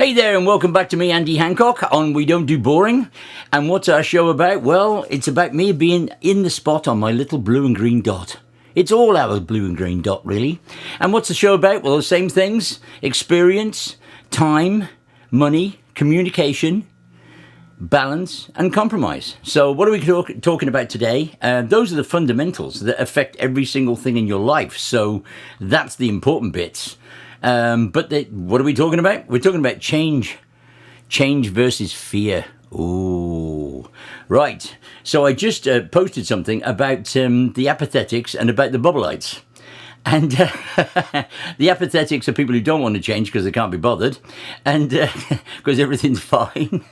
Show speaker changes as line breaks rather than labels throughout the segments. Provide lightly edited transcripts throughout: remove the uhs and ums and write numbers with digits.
Hey there, and welcome back to me, Andy Hancock, on We Don't Do Boring. And what's our show about? Well, it's about me being in the spot on my little blue and green dot. It's all our blue and green dot, really. And what's the show about? Well, the same things: experience, time, money, communication, balance, and compromise. So what are we talking about today? Those are the fundamentals that affect every single thing in your life. So that's the important bits. What are we talking about? We're talking about change. Change versus fear. Ooh. Right. So I just posted something about the apathetics and about the bubbleites. And the apathetics are people who don't want to change because they can't be bothered, and because everything's fine.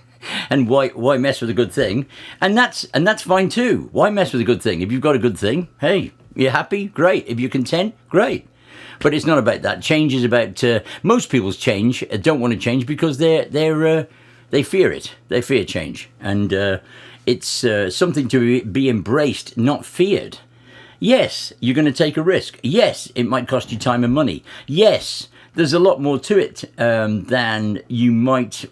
And why mess with a good thing? And that's fine too. Why mess with a good thing? If you've got a good thing, hey, you're happy, great. If you're content, great. But it's not about that. Change is about most people's change don't want to change because they fear it. They fear change, and it's something to be embraced, not feared. Yes, you're going to take a risk. Yes, it might cost you time and money. Yes, there's a lot more to it than you might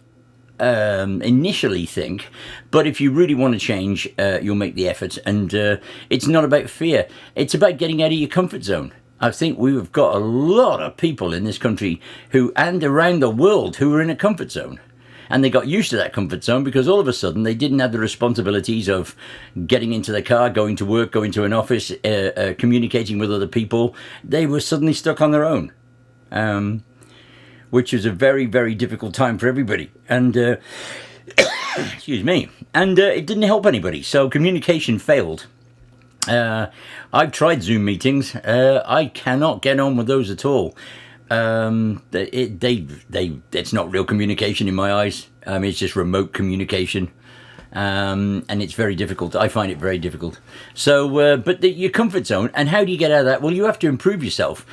initially think. But if you really want to change, you'll make the effort. And it's not about fear. It's about getting out of your comfort zone. I think we've got a lot of people in this country and around the world who are in a comfort zone. And they got used to that comfort zone because all of a sudden they didn't have the responsibilities of getting into the car, going to work, going to an office, communicating with other people. They were suddenly stuck on their own, which was a very, very difficult time for everybody. And, excuse me, and it didn't help anybody. So communication failed. I've tried Zoom meetings. I cannot get on with those at all. It's not real communication in my eyes. It's just remote communication, and it's very difficult. I find it very difficult. So, but your comfort zone, and how do you get out of that? Well, you have to improve yourself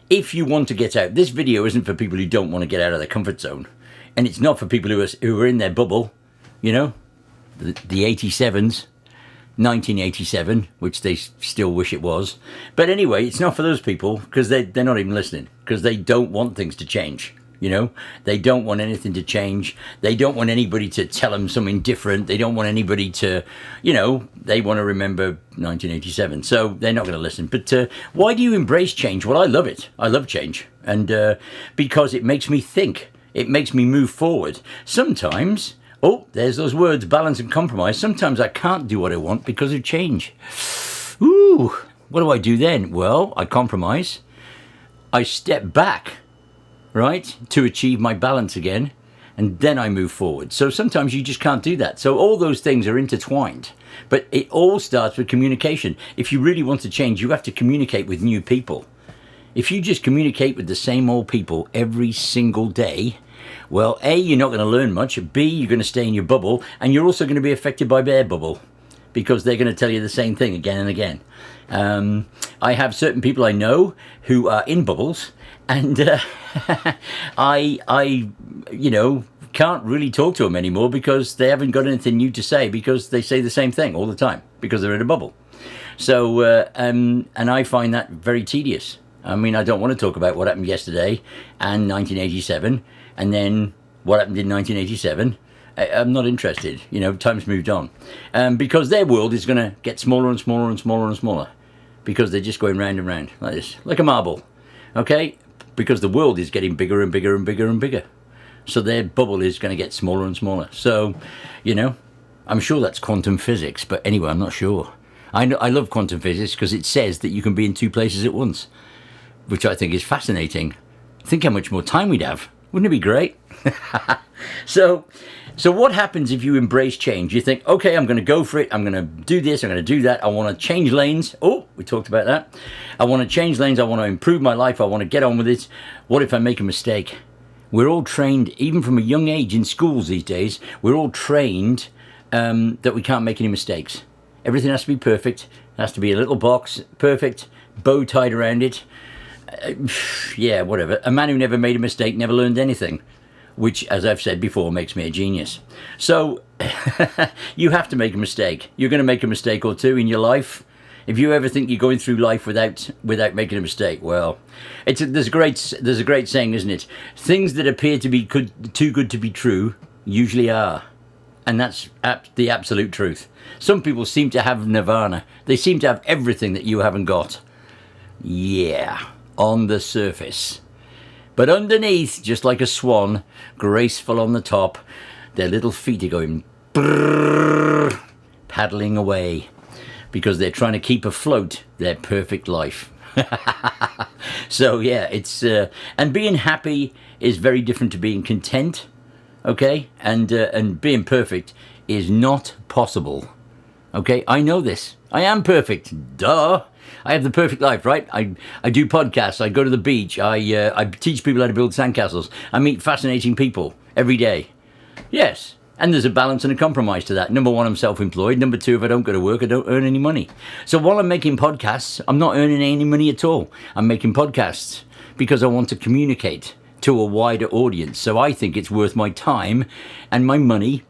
if you want to get out. This video isn't for people who don't want to get out of their comfort zone, and it's not for people who are in their bubble. You know, the 87s. 1987, which they still wish it was. But anyway, it's not for those people because they're not even listening, because they don't want things to change. You know, they don't want anything to change. They don't want anybody to tell them something different. They don't want anybody to, they want to remember 1987. So they're not going to listen. But why do you embrace change? Well, I love it. I love change. And because it makes me think. It makes me move forward. Sometimes... Oh, there's those words, balance and compromise. Sometimes I can't do what I want because of change. Ooh, what do I do then? Well, I compromise. I step back, right, to achieve my balance again, and then I move forward. So sometimes you just can't do that. So all those things are intertwined. But it all starts with communication. If you really want to change, you have to communicate with new people. If you just communicate with the same old people every single day, well, A, you're not going to learn much. B, you're going to stay in your bubble. And you're also going to be affected by their bubble because they're going to tell you the same thing again and again. I have certain people I know who are in bubbles. And I can't really talk to them anymore because they haven't got anything new to say because they say the same thing all the time because they're in a bubble. So, and I find that very tedious. I mean, I don't want to talk about what happened yesterday and 1987 and then what happened in 1987. I'm not interested. Time's moved on. Because their world is going to get smaller and smaller and smaller and smaller because they're just going round and round like this, like a marble. Okay? Because the world is getting bigger and bigger and bigger and bigger. So their bubble is going to get smaller and smaller. So, I'm sure that's quantum physics. But anyway, I'm not sure. I love quantum physics because it says that you can be in two places at once, which I think is fascinating. Think how much more time we'd have. Wouldn't it be great? So what happens if you embrace change? You think, okay, I'm going to go for it. I'm going to do this. I'm going to do that. I want to change lanes. Oh, we talked about that. I want to change lanes. I want to improve my life. I want to get on with it. What if I make a mistake? We're all trained, even from a young age in schools these days, we're all trained that we can't make any mistakes. Everything has to be perfect. It has to be a little box, perfect, bow tied around it. Yeah, whatever. A man who never made a mistake never learned anything, which, as I've said before, makes me a genius. So you have to make a mistake. You're going to make a mistake or two in your life. If you ever think you're going through life without making a mistake, well, there's a great saying, isn't it? Things that appear to be too good to be true usually are, and that's the absolute truth. Some people seem to have nirvana. They seem to have everything that you haven't got. Yeah, on the surface. But underneath, just like a swan, graceful on the top, their little feet are going brrrr, paddling away, because they're trying to keep afloat their perfect life. So yeah, it's and being happy is very different to being content, okay? And being perfect is not possible. Okay, I know this. I am perfect. Duh. I have the perfect life, right? I do podcasts. I go to the beach. I teach people how to build sandcastles. I meet fascinating people every day. Yes. And there's a balance and a compromise to that. Number one, I'm self-employed. Number two, if I don't go to work, I don't earn any money. So while I'm making podcasts, I'm not earning any money at all. I'm making podcasts because I want to communicate to a wider audience. So I think it's worth my time and my money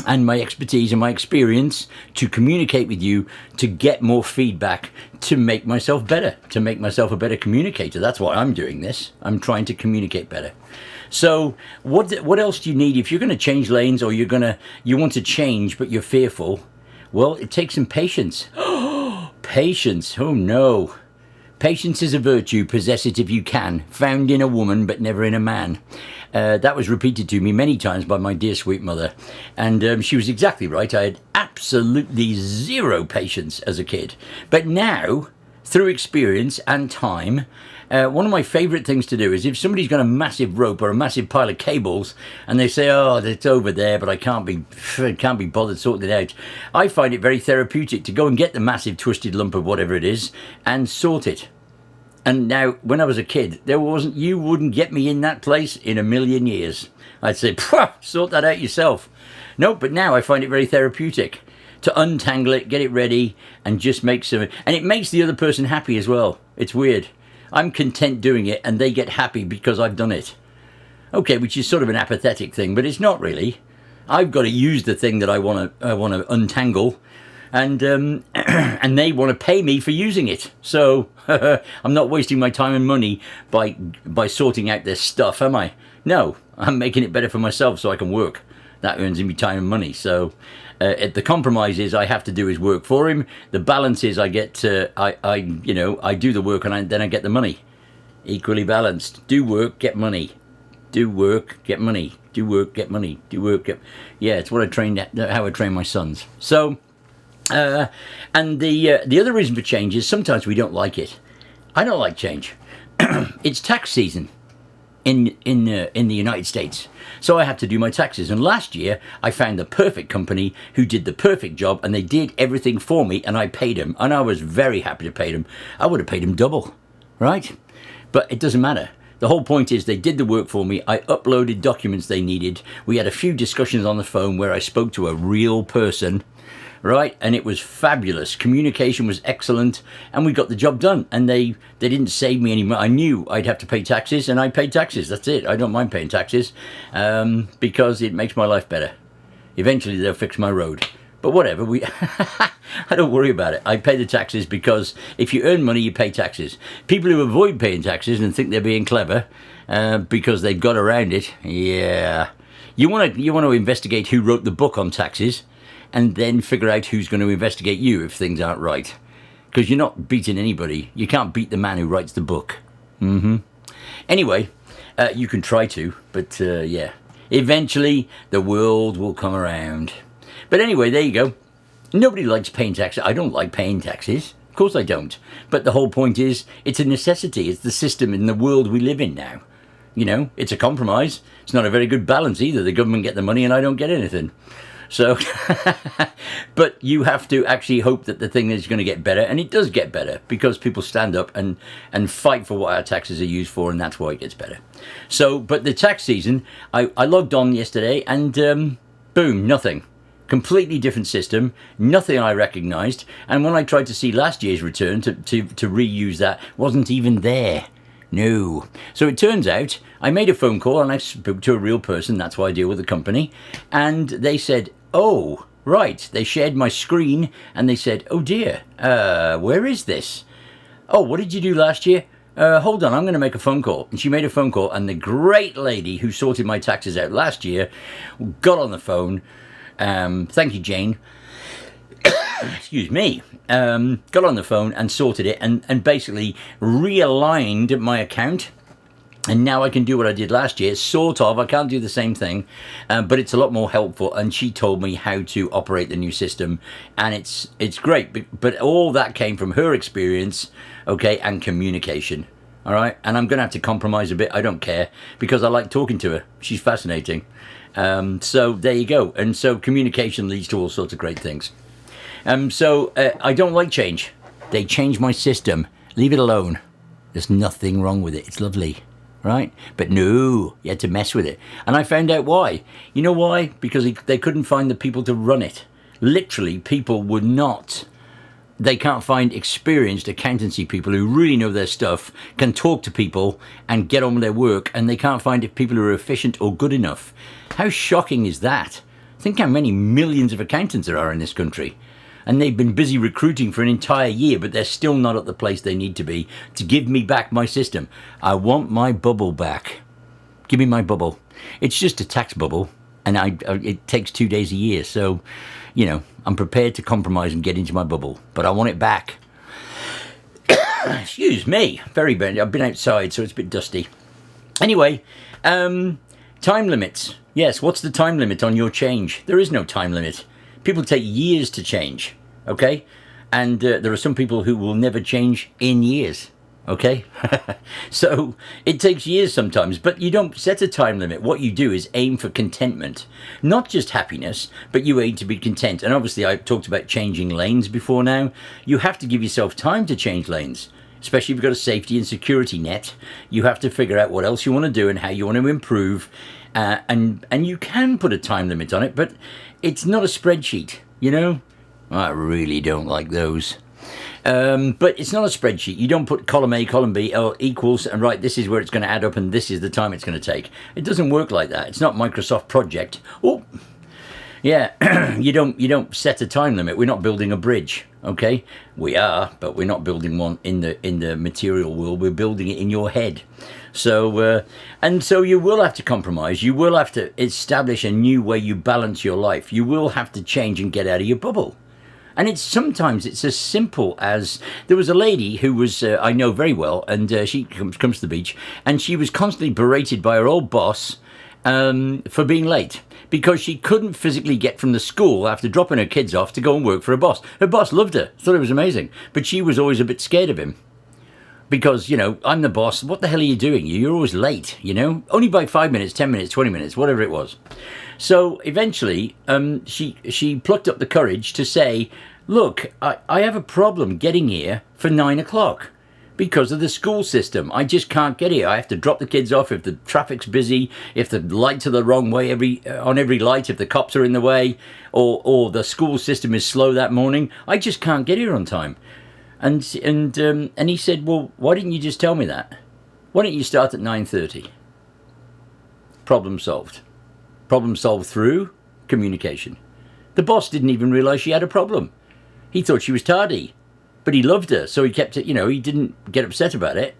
and my expertise and my experience to communicate with you, to get more feedback, to make myself better, to make myself a better communicator. That's why I'm doing this. I'm trying to communicate better. So what else do you need if you're going to change lanes, or you want to change but you're fearful? Well, it takes some patience. Patience. Oh no. Patience is a virtue, possess it if you can, found in a woman but never in a man. That was repeated to me many times by my dear sweet mother, and she was exactly right. I had absolutely zero patience as a kid. But now, through experience and time, one of my favourite things to do is if somebody's got a massive rope or a massive pile of cables and they say, oh, it's over there, but I can't be bothered sorting it out, I find it very therapeutic to go and get the massive twisted lump of whatever it is and sort it. And now, when I was a kid, you wouldn't get me in that place in a million years. I'd say, sort that out yourself. No, but now I find it very therapeutic to untangle it, get it ready, and just make some... And it makes the other person happy as well. It's weird. I'm content doing it, and they get happy because I've done it. Okay, which is sort of an apathetic thing, but it's not really. I've got to use the thing that I want to untangle, and and they want to pay me for using it. So I'm not wasting my time and money by sorting out their stuff, am I? No, I'm making it better for myself so I can work. That earns me time and money. So the compromise is I have to do his work for him. The balance is I get I do the work and then I get the money. Equally balanced. Do work, get money. Do work, get money. Do work, get money. Do work, get... Yeah, it's what how I train my sons. So, and the other reason for change is sometimes we don't like it. I don't like change. It's tax season in the United States. So I have to do my taxes. And last year, I found the perfect company who did the perfect job, and they did everything for me, and I paid them. And I was very happy to pay them. I would have paid them double, right? But it doesn't matter. The whole point is they did the work for me. I uploaded documents they needed. We had a few discussions on the phone where I spoke to a real person, right? And it was fabulous. Communication was excellent, and we got the job done. And they didn't save me any money. I knew I'd have to pay taxes, and I paid taxes. That's it. I don't mind paying taxes because it makes my life better. Eventually, they'll fix my road. But whatever, I don't worry about it. I pay the taxes because if you earn money, you pay taxes. People who avoid paying taxes and think they're being clever because they've got around it, yeah. You want to investigate who wrote the book on taxes, and then figure out who's going to investigate you if things aren't right. Because you're not beating anybody. You can't beat the man who writes the book. Anyway, you can try to, but yeah. Eventually, the world will come around. But anyway, there you go. Nobody likes paying taxes. I don't like paying taxes. Of course I don't. But the whole point is, it's a necessity. It's the system in the world we live in now. You know, it's a compromise. It's not a very good balance either. The government get the money and I don't get anything. So, but you have to actually hope that the thing is going to get better. And it does get better because people stand up and fight for what our taxes are used for. And that's why it gets better. So, but the tax season, I logged on yesterday and boom, nothing. Completely different system, nothing I recognised, and when I tried to see last year's return to reuse that, wasn't even there. No. So it turns out, I made a phone call and I spoke to a real person, that's why I deal with the company, and they said, oh, Right, they shared my screen and they said, oh dear, where is this? Oh, what did you do last year? Hold on, I'm going to make a phone call. And she made a phone call, and the great lady who sorted my taxes out last year got on the phone. Thank you, Jane. Excuse me. Got on the phone and sorted it and basically realigned my account. And now I can do what I did last year, sort of. I can't do the same thing, but it's a lot more helpful. And she told me how to operate the new system, and it's great. But all that came from her experience, okay, and communication. All right, and I'm gonna have to compromise a bit. I don't care because I like talking to her. She's fascinating. So there you go. And so communication leads to all sorts of great things. So I don't like change. They changed my system. Leave it alone. There's nothing wrong with it. It's lovely. Right? But no, you had to mess with it. And I found out why. You know why? Because they couldn't find the people to run it. Literally, people would not. They can't find experienced accountancy people who really know their stuff, can talk to people and get on with their work, and they can't find people who are efficient or good enough. How shocking is that? Think how many millions of accountants there are in this country. And they've been busy recruiting for an entire year, but they're still not at the place they need to be to give me back my system. I want my bubble back. Give me my bubble. It's just a tax bubble, and it takes 2 days a year. So, you know, I'm prepared to compromise and get into my bubble, but I want it back. Excuse me. Very bad. I've been outside, so it's a bit dusty. Anyway, time limits. Yes, what's the time limit on your change? There is no time limit. People take years to change, okay? And there are some people who will never change in years, okay? So it takes years sometimes, but you don't set a time limit. What you do is aim for contentment. Not just happiness, but you aim to be content. And obviously I've talked about changing lanes before now. You have to give yourself time to change lanes, especially if you've got a safety and security net. You have to figure out what else you want to do and how you want to improve. And you can put a time limit on it, but it's not a spreadsheet, you know? I really don't like those. But it's not a spreadsheet. You don't put column A, column B, equals, and right, this is where it's going to add up, and this is the time it's going to take. It doesn't work like that. It's not Microsoft Project. Oh, yeah, you don't set a time limit. We're not building a bridge, okay? We are, but we're not building one in the material world. We're building it in your head. So, and so you will have to compromise. You will have to establish a new way you balance your life. You will have to change and get out of your bubble. And sometimes it's as simple as, there was a lady who was, I know very well, and she comes to the beach, and she was constantly berated by her old boss for being late, because she couldn't physically get from the school after dropping her kids off to go and work for her boss. Her boss loved her, thought it was amazing, but she was always a bit scared of him. Because, you know, I'm the boss. What the hell are you doing? You're always late, you know? Only by 5 minutes, 10 minutes, 20 minutes, whatever it was. So eventually, she plucked up the courage to say, look, I have a problem getting here for 9 o'clock because of the school system. I just can't get here. I have to drop the kids off if the traffic's busy, if the lights are the wrong way on every light, if the cops are in the way, or the school system is slow that morning. I just can't get here on time. And he said, well, why didn't you just tell me that? Why don't you start at 9:30? Problem solved. Problem solved through communication. The boss didn't even realize she had a problem. He thought she was tardy, but he loved her, so he kept it, you know, he didn't get upset about it.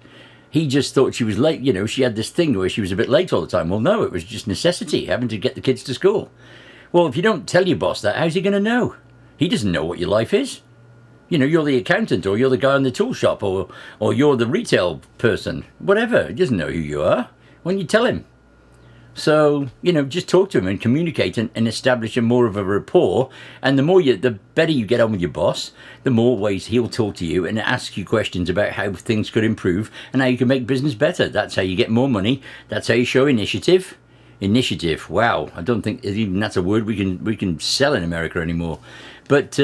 He just thought she was late, you know, she had this thing where she was a bit late all the time. Well, no, it was just necessity, having to get the kids to school. Well, if you don't tell your boss that, how's he going to know? He doesn't know what your life is. You know, you're the accountant, or you're the guy in the tool shop, or you're the retail person, whatever. He doesn't know who you are when you tell him. So, you know, just talk to him and communicate and establish a more of a rapport. And the better you get on with your boss, the more ways he'll talk to you and ask you questions about how things could improve and how you can make business better. That's how you get more money. That's how you show initiative. Initiative. Wow. I don't think even that's a word we can sell in America anymore. But,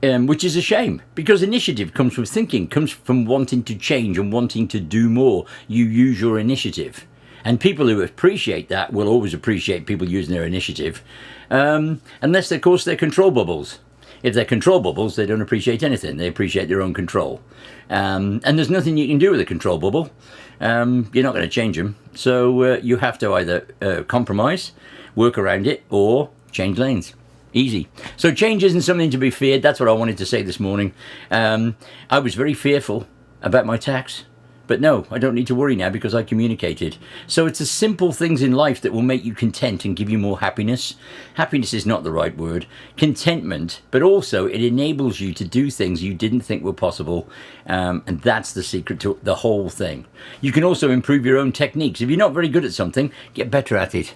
which is a shame, because initiative comes from thinking, comes from wanting to change and wanting to do more. You use your initiative. And people who appreciate that will always appreciate people using their initiative, unless, of course, they're control bubbles. If they're control bubbles, they don't appreciate anything. They appreciate their own control. And there's nothing you can do with a control bubble. You're not going to change them. So you have to either compromise, work around it, or change lanes. Easy. So change isn't something to be feared. That's what I wanted to say this morning. I was very fearful about my tax. But no, I don't need to worry now because I communicated. So it's the simple things in life that will make you content and give you more happiness. Happiness is not the right word. Contentment, but also it enables you to do things you didn't think were possible. And that's the secret to the whole thing. You can also improve your own techniques. If you're not very good at something, get better at it.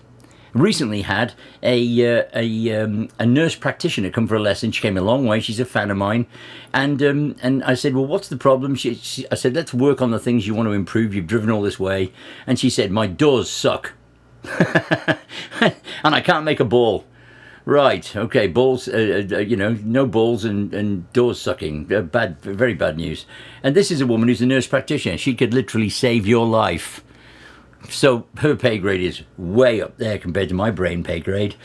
Recently had a nurse practitioner come for a lesson. She came a long way. She's a fan of mine, and I said, "Well, what's the problem?" I said, "Let's work on the things you want to improve. You've driven all this way," and she said, "My doors suck, and I can't make a ball." Right? Okay, balls. No balls and doors sucking. Bad, very bad news. And this is a woman who's a nurse practitioner. She could literally save your life. So her pay grade is way up there compared to my brain pay grade.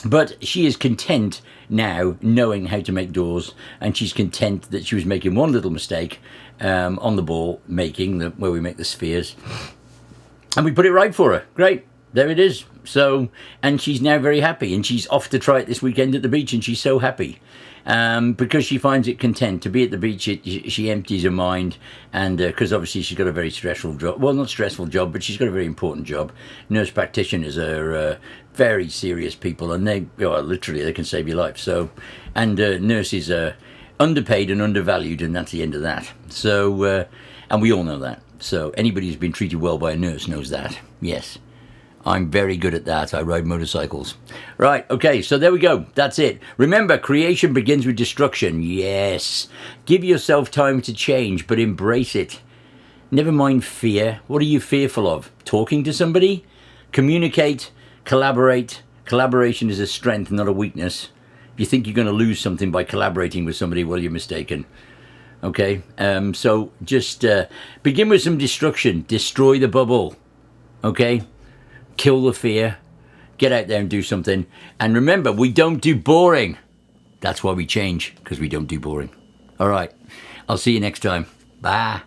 But she is content now knowing how to make doors, and she's content that she was making one little mistake on the ball making, where we make the spheres. And we put it right for her. Great. There it is. So, and she's now very happy, and she's off to try it this weekend at the beach, and she's so happy. Because she finds it content to be at the beach. She empties her mind, and because obviously she's got a very stressful job. Well, not stressful job, but she's got a very important job. Nurse practitioners are very serious people, and they literally they can save your life. So, and nurses are underpaid and undervalued, and that's the end of that. So, and we all know that. So anybody who's been treated well by a nurse knows that. Yes. I'm very good at that. I ride motorcycles. Right, okay, so there we go. That's it. Remember, creation begins with destruction. Yes. Give yourself time to change, but embrace it. Never mind fear. What are you fearful of? Talking to somebody? Communicate, collaborate. Collaboration is a strength, not a weakness. If you think you're going to lose something by collaborating with somebody, well, you're mistaken. Okay, so just begin with some destruction. Destroy the bubble. Okay? Kill the fear, get out there and do something. And remember, we don't do boring. That's why we change, because we don't do boring. All right, I'll see you next time. Bye.